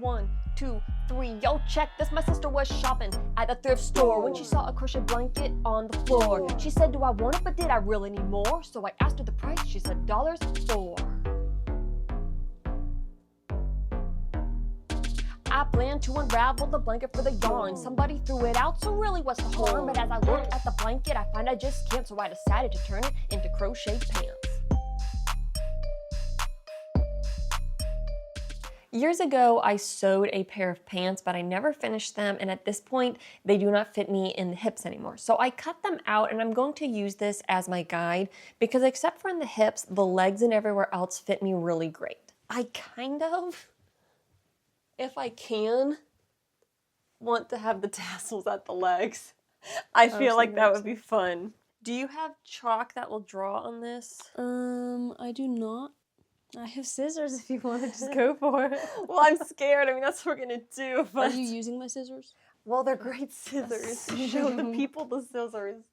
1, 2, 3, yo, check this. My sister was shopping at the thrift store when she saw a crochet blanket on the floor. She said, do I want it, but did I really need more? So I asked her the price. She said $4. I planned to unravel the blanket for the yarn. Somebody threw it out, so really what's the harm? But as I look at the blanket, I find I just can't, so I decided to turn it into crochet pants. Years ago, I sewed a pair of pants, but I never finished them, and at this point, they do not fit me in the hips anymore. So I cut them out, and I'm going to use this as my guide, because except for in the hips, the legs and everywhere else fit me really great. I kind of, if I can, want to have the tassels at the legs. I feel like that would be fun. Do you have chalk that will draw on this? I do not. I have scissors if you want to just go for it. Well, I'm scared. I mean, that's what we're gonna do. But... Are you using my scissors? Well, they're great scissors. Show the people the scissors.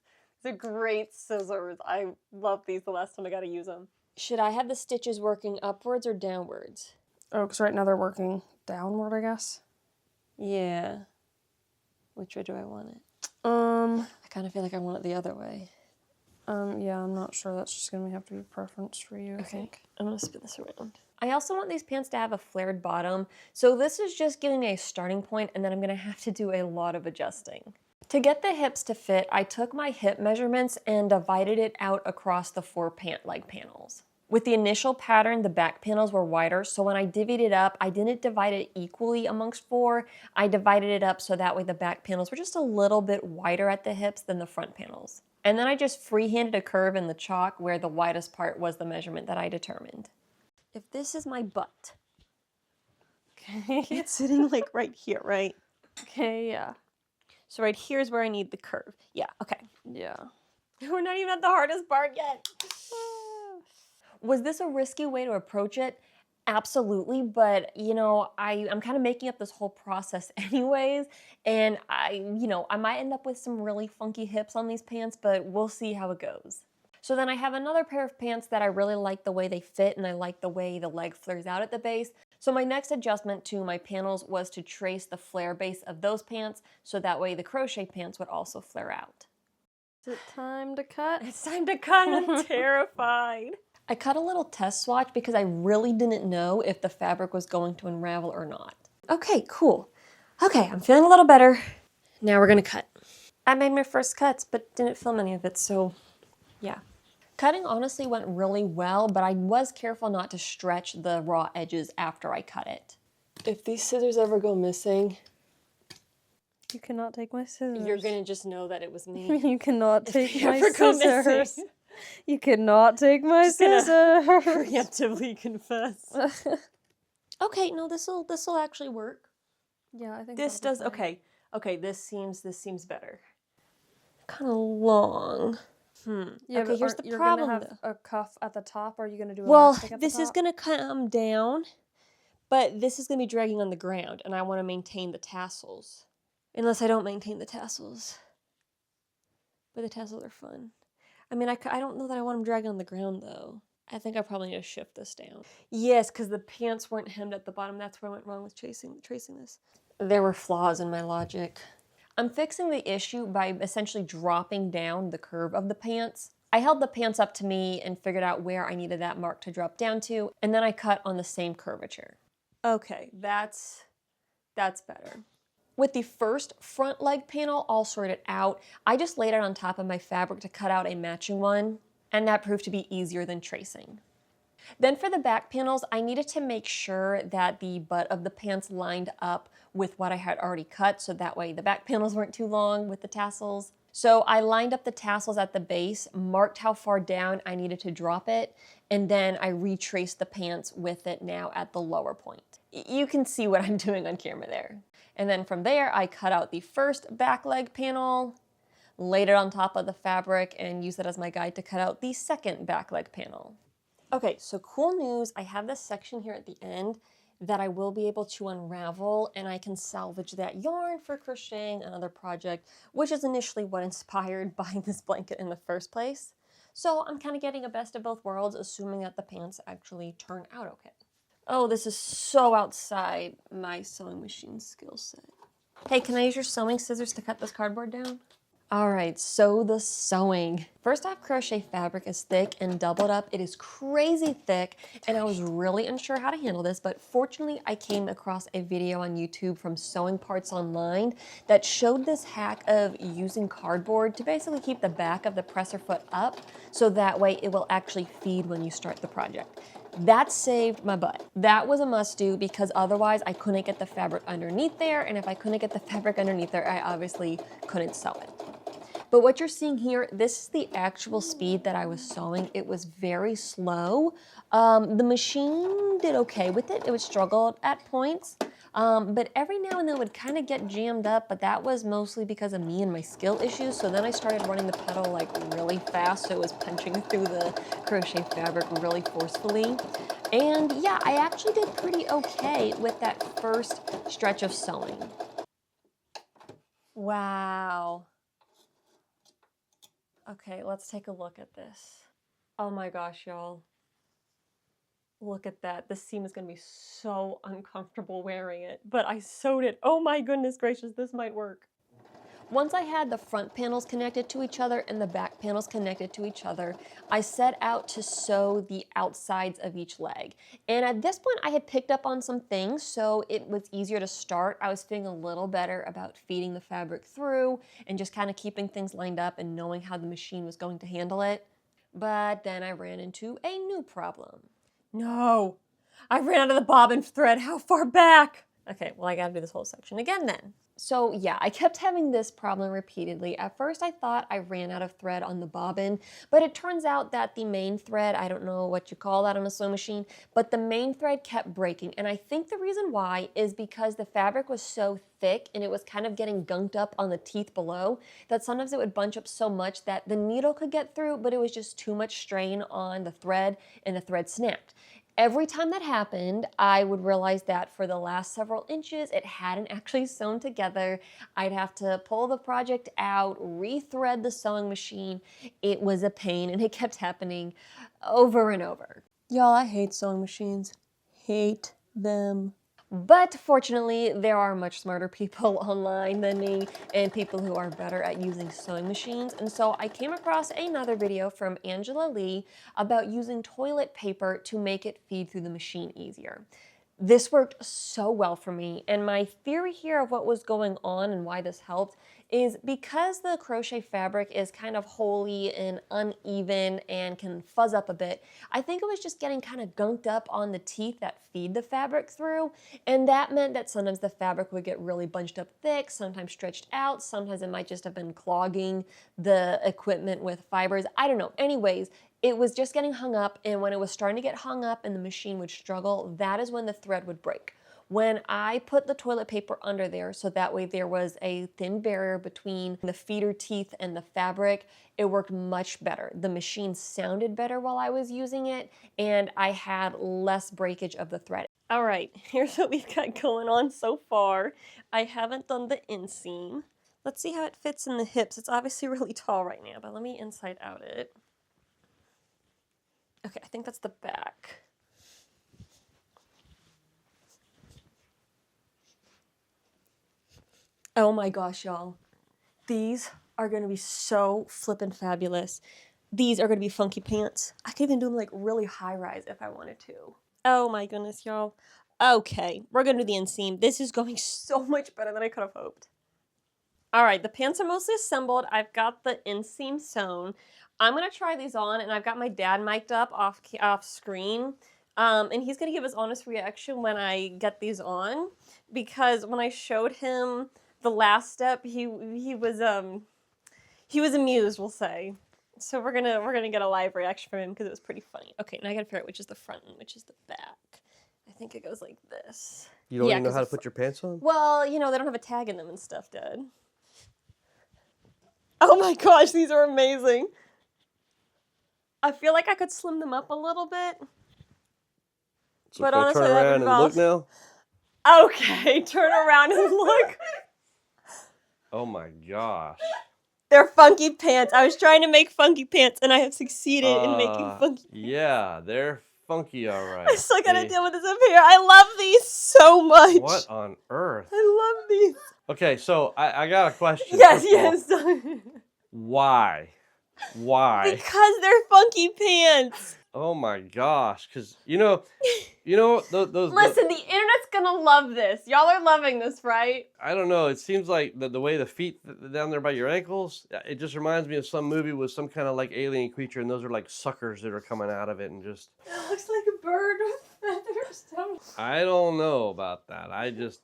They're great scissors. I love these the last time I got to use them. Should I have the stitches working upwards or downwards? Oh, because right now they're working downward, I guess. Yeah. Which way do I want it? I kind of feel like I want it the other way. Yeah, I'm not sure. That's just gonna have to be a preference for you, I think. I'm gonna spin this around. I also want these pants to have a flared bottom, so this is just giving me a starting point, and then I'm gonna have to do a lot of adjusting. To get the hips to fit, I took my hip measurements and divided it out across the 4 pant leg panels. With the initial pattern, the back panels were wider, so when I divvied it up, I didn't divide it equally amongst 4. I divided it up so that way the back panels were just a little bit wider at the hips than the front panels. And then I just freehanded a curve in the chalk where the widest part was the measurement that I determined. If this is my butt, okay, it's sitting like right here, right? Okay, yeah. So right here's where I need the curve. Yeah, okay. Yeah. We're not even at the hardest part yet. Was this a risky way to approach it? Absolutely, but you know, I'm kind of making up this whole process anyways, and I might end up with some really funky hips on these pants, but we'll see how it goes. So then I have another pair of pants that I really like the way they fit, and I like the way the leg flares out at the base. So my next adjustment to my panels was to trace the flare base of those pants, so that way the crochet pants would also flare out. Is it time to cut? It's time to cut, I'm terrified. I cut a little test swatch because I really didn't know if the fabric was going to unravel or not. Okay, cool. Okay, I'm feeling a little better. Now we're gonna cut. I made my first cuts, but didn't film any of it, so yeah. Cutting honestly went really well, but I was careful not to stretch the raw edges after I cut it. If these scissors ever go missing, You cannot take my scissors. you're gonna just know that it was me. You cannot take If my they ever go scissors. missing. You cannot take my scissors. Preemptively confess. Okay, no, this'll actually work. Yeah, I think This that'll does be fine. okay. This seems better. Kind of long. Yeah, okay, here's the problem. You're gonna have a cuff at the top, or are you gonna do Well, elastic at the this is top? gonna come down, but this is gonna be dragging on the ground, and I want to maintain the tassels. Unless I don't maintain the tassels. But the tassels are fun. I mean, I don't know that I want them dragging on the ground, though. I think I probably need to shift this down. Yes, because the pants weren't hemmed at the bottom. That's where I went wrong with tracing this. There were flaws in my logic. I'm fixing the issue by essentially dropping down the curve of the pants. I held the pants up to me and figured out where I needed that mark to drop down to, and then I cut on the same curvature. Okay, that's better. With the first front leg panel all sorted out, I just laid it on top of my fabric to cut out a matching one, and that proved to be easier than tracing. Then for the back panels, I needed to make sure that the butt of the pants lined up with what I had already cut, so that way the back panels weren't too long with the tassels. So I lined up the tassels at the base, marked how far down I needed to drop it, and then I retraced the pants with it now at the lower point. You can see what I'm doing on camera there. And then from there, I cut out the first back leg panel, laid it on top of the fabric, and used it as my guide to cut out the second back leg panel. Okay, so cool news, I have this section here at the end that I will be able to unravel, and I can salvage that yarn for crocheting another project, which is initially what inspired buying this blanket in the first place. So I'm kind of getting a best of both worlds, assuming that the pants actually turn out okay. Oh, this is so outside my sewing machine skill set. Hey, can I use your sewing scissors to cut this cardboard down? All right, so the sewing. First off, crochet fabric is thick and doubled up. It is crazy thick, and I was really unsure how to handle this, but fortunately I came across a video on YouTube from Sewing Parts Online that showed this hack of using cardboard to basically keep the back of the presser foot up, so that way it will actually feed when you start the project. That saved my butt. That was a must do because otherwise I couldn't get the fabric underneath there, and if I couldn't get the fabric underneath there, I obviously couldn't sew it. But what you're seeing here, this is the actual speed that I was sewing. It was very slow. The machine did okay with it. It would struggle at points. But every now and then it would kind of get jammed up, but that was mostly because of me and my skill issues. So then I started running the pedal like really fast, so it was punching through the crochet fabric really forcefully. And yeah, I actually did pretty okay with that first stretch of sewing. Wow. Okay, let's take a look at this. Oh my gosh, y'all. Look at that. This seam is going to be so uncomfortable wearing it, but I sewed it. Oh my goodness gracious, this might work. Once I had the front panels connected to each other and the back panels connected to each other, I set out to sew the outsides of each leg. And at this point, I had picked up on some things, so it was easier to start. I was feeling a little better about feeding the fabric through and just kind of keeping things lined up and knowing how the machine was going to handle it. But then I ran into a new problem. No, I ran out of the bobbin thread. How far back? Okay, well, I gotta do this whole section again then. So yeah, I kept having this problem repeatedly. At first I thought I ran out of thread on the bobbin, but it turns out that the main thread, I don't know what you call that on a sewing machine, but the main thread kept breaking. And I think the reason why is because the fabric was so thick and it was kind of getting gunked up on the teeth below that sometimes it would bunch up so much that the needle could get through, but it was just too much strain on the thread and the thread snapped. Every time that happened, I would realize that for the last several inches, it hadn't actually sewn together. I'd have to pull the project out, rethread the sewing machine. It was a pain, and it kept happening over and over. Y'all, I hate sewing machines. Hate them. But fortunately, there are much smarter people online than me and people who are better at using sewing machines. And so I came across another video from Angela Lee about using toilet paper to make it feed through the machine easier. This worked so well for me, and my theory here of what was going on and why this helped is because the crochet fabric is kind of holey and uneven and can fuzz up a bit, I think it was just getting kind of gunked up on the teeth that feed the fabric through, and that meant that sometimes the fabric would get really bunched up thick, sometimes stretched out, sometimes it might just have been clogging the equipment with fibers. I don't know. Anyways, it was just getting hung up, and when it was starting to get hung up and the machine would struggle, that is when the thread would break. When I put the toilet paper under there, so that way there was a thin barrier between the feeder teeth and the fabric, it worked much better. The machine sounded better while I was using it, and I had less breakage of the thread. All right, here's what we've got going on so far. I haven't done the inseam. Let's see how it fits in the hips. It's obviously really tall right now, but let me inside out it. Okay, I think that's the back. Oh my gosh, y'all. These are going to be so flippin' fabulous. These are going to be funky pants. I could even do them like really high rise if I wanted to. Oh my goodness, y'all. Okay, we're going to do the inseam. This is going so much better than I could have hoped. All right, the pants are mostly assembled. I've got the inseam sewn. I'm going to try these on, and I've got my dad mic'd up off screen. And he's going to give his honest reaction when I get these on, because when I showed him the last step, he was amused, we'll say. So we're gonna get a live reaction from him because it was pretty funny. Okay, now I gotta figure out which is the front and which is the back. I think it goes like this. You don't even know how to put your pants on? Well, you know, they don't have a tag in them and stuff, Dad. Oh my gosh, these are amazing. I feel like I could slim them up a little bit. So but honestly, turn around and look now? Okay, turn around and look. Oh my gosh. They're funky pants. I was trying to make funky pants, and I have succeeded in making funky pants. Yeah, they're funky, all right. I still gotta deal with this up here. I love these so much. What on earth? I love these. Okay, so I got a question. Yes, first of all. yes. Why? Why? Because they're funky pants. Oh my gosh! Because you know those. Listen, the internet's gonna love this. Y'all are loving this, right? I don't know. It seems like the way the feet down there by your ankles. It just reminds me of some movie with some kind of like alien creature, and those are like suckers that are coming out of it, and just. It looks like a bird with feathers. I don't know about that. I just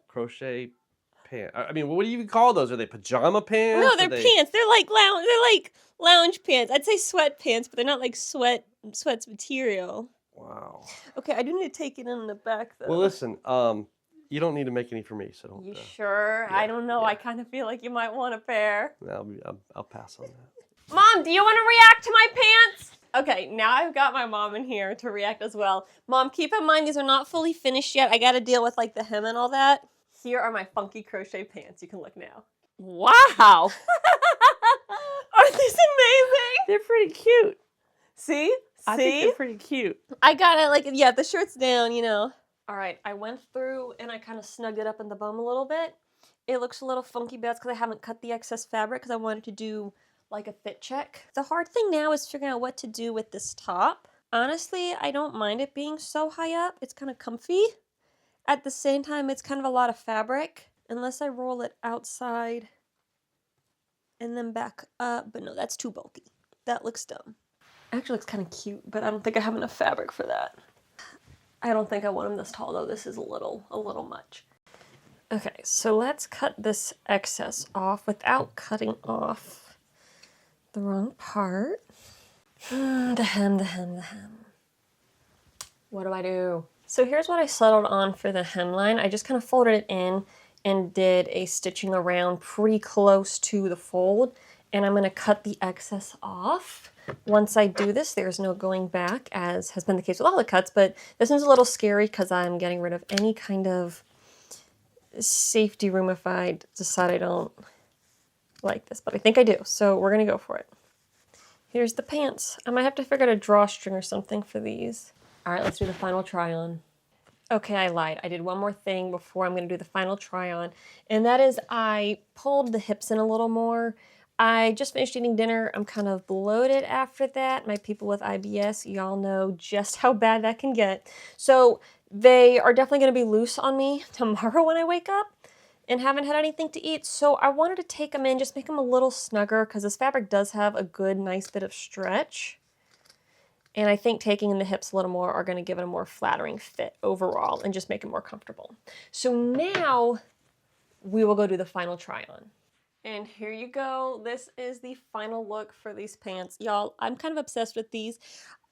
crochet pants. I mean, what do you even call those? Are they pajama pants? No, they're pants. They're like lounge pants. I'd say sweatpants, but they're not like sweats material. Wow. Okay, I do need to take it in the back though. Well, listen. You don't need to make any for me, so don't. You sure? Yeah, I don't know. yeah. I kind of feel like you might want a pair. I'll pass on that. Mom, do you want to react to my pants? Okay, now I've got my mom in here to react as well. Mom, keep in mind these are not fully finished yet. I got to deal with like the hem and all that. Here are my funky crochet pants. You can look now. Wow! Aren't these amazing? They're pretty cute. See? I think they're pretty cute. I got it, like, yeah, the shirt's down, you know. All right, I went through and I kind of snugged it up in the bum a little bit. It looks a little funky, but that's because I haven't cut the excess fabric because I wanted to do like a fit check. The hard thing now is figuring out what to do with this top. Honestly, I don't mind it being so high up. It's kind of comfy. At the same time, it's kind of a lot of fabric. Unless I roll it outside and then back up. But no, that's too bulky. That looks dumb. Actually looks kind of cute, but I don't think I have enough fabric for that. I don't think I want them this tall though. This is a little much. Okay, so let's cut this excess off without cutting off the wrong part. The hem. What do I do? So here's what I settled on for the hemline. I just kind of folded it in and did a stitching around pretty close to the fold. And I'm gonna cut the excess off. Once I do this, there's no going back, as has been the case with all the cuts, but this one's a little scary because I'm getting rid of any kind of safety room if I decide I don't like this, but I think I do, so we're gonna go for it. Here's the pants. I might have to figure out a drawstring or something for these. All right, let's do the final try on. Okay, I lied. I did one more thing before I'm gonna do the final try on, and that is I pulled the hips in a little more. I just finished eating dinner. I'm kind of bloated after that. My people with IBS, y'all know just how bad that can get. So they are definitely going to be loose on me tomorrow when I wake up and haven't had anything to eat. So I wanted to take them in, just make them a little snugger because this fabric does have a good, nice bit of stretch. And I think taking in the hips a little more are going to give it a more flattering fit overall and just make it more comfortable. So now we will go do the final try on. And here you go. This is the final look for these pants. Y'all, I'm kind of obsessed with these.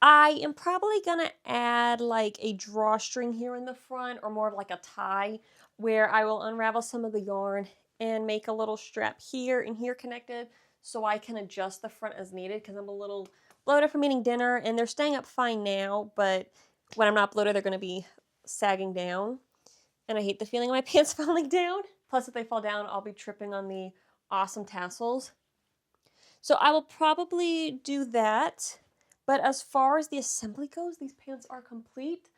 I am probably gonna add like a drawstring here in the front or more of like a tie where I will unravel some of the yarn and make a little strap here and here connected so I can adjust the front as needed because I'm a little bloated from eating dinner and they're staying up fine now, but when I'm not bloated, they're gonna be sagging down. And I hate the feeling of my pants falling down. Plus, if they fall down, I'll be tripping on the awesome tassels. So I will probably do that. But as far as the assembly goes, these pants are complete.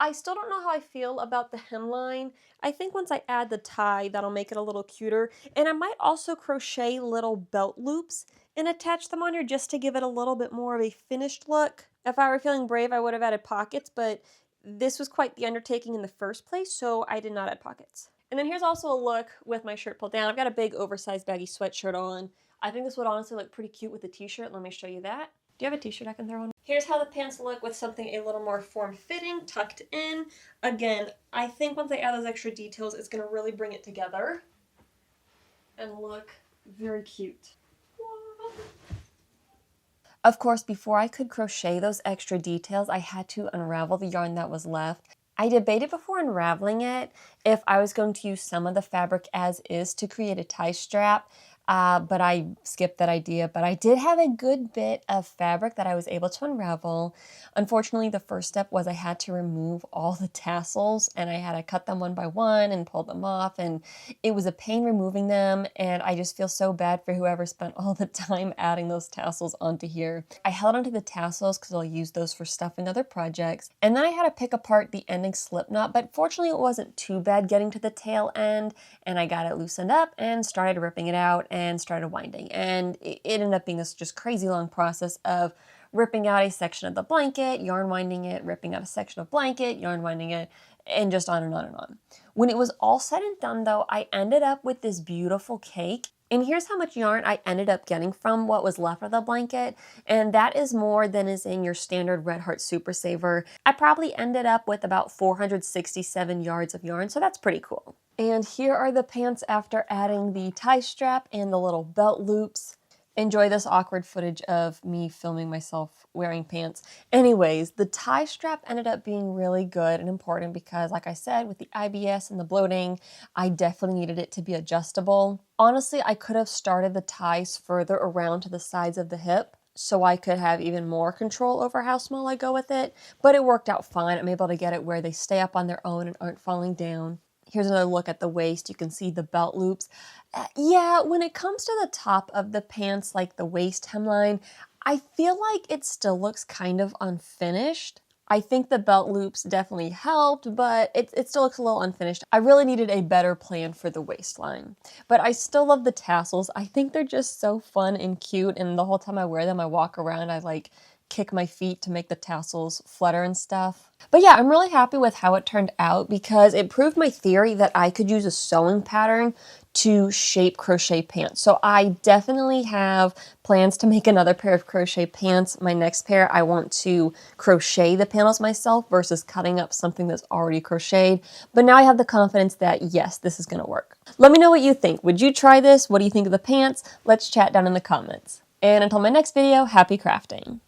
I still don't know how I feel about the hemline. I think once I add the tie, that'll make it a little cuter. And I might also crochet little belt loops and attach them on here just to give it a little bit more of a finished look. If I were feeling brave, I would have added pockets, but this was quite the undertaking in the first place, so I did not add pockets. And then here's also a look with my shirt pulled down. I've got a big oversized baggy sweatshirt on. I think this would honestly look pretty cute with a t-shirt. Let me show you that. Do you have a t-shirt I can throw on? Here's how the pants look with something a little more form-fitting, tucked in. Again, I think once I add those extra details, it's gonna really bring it together and look very cute. Of course, before I could crochet those extra details, I had to unravel the yarn that was left. I debated before unraveling it if I was going to use some of the fabric as is to create a tie strap. but I skipped that idea. But I did have a good bit of fabric that I was able to unravel. Unfortunately, the first step was I had to remove all the tassels, and I had to cut them one by one and pull them off, and it was a pain removing them, and I just feel so bad for whoever spent all the time adding those tassels onto here. I held onto the tassels because I'll use those for stuffing other projects, and then I had to pick apart the ending slip knot, but fortunately it wasn't too bad getting to the tail end, and I got it loosened up and started ripping it out and started winding. And it ended up being this just crazy long process of ripping out a section of the blanket, yarn winding it, ripping out a section of blanket, yarn winding it, and just on and on and on. When it was all said and done though, I ended up with this beautiful cake. And here's how much yarn I ended up getting from what was left of the blanket. And that is more than is in your standard Red Heart Super Saver. I probably ended up with about 467 yards of yarn, so that's pretty cool. And here are the pants after adding the tie strap and the little belt loops. Enjoy this awkward footage of me filming myself wearing pants. Anyways, the tie strap ended up being really good and important because, like I said, with the IBS and the bloating, I definitely needed it to be adjustable. Honestly, I could have started the ties further around to the sides of the hip so I could have even more control over how small I go with it, but it worked out fine. I'm able to get it where they stay up on their own and aren't falling down. Here's another look at the waist. You can see the belt loops. Yeah, when it comes to the top of the pants, like the waist hemline, I feel like it still looks kind of unfinished. I think the belt loops definitely helped, but it still looks a little unfinished. I really needed a better plan for the waistline. But I still love the tassels. I think they're just so fun and cute, and the whole time I wear them, I walk around, I like kick my feet to make the tassels flutter and stuff. But yeah, I'm really happy with how it turned out because it proved my theory that I could use a sewing pattern to shape crochet pants. So I definitely have plans to make another pair of crochet pants. My next pair, I want to crochet the panels myself versus cutting up something that's already crocheted. But now I have the confidence that yes, this is gonna work. Let me know what you think. Would you try this? What do you think of the pants? Let's chat down in the comments. And until my next video, happy crafting.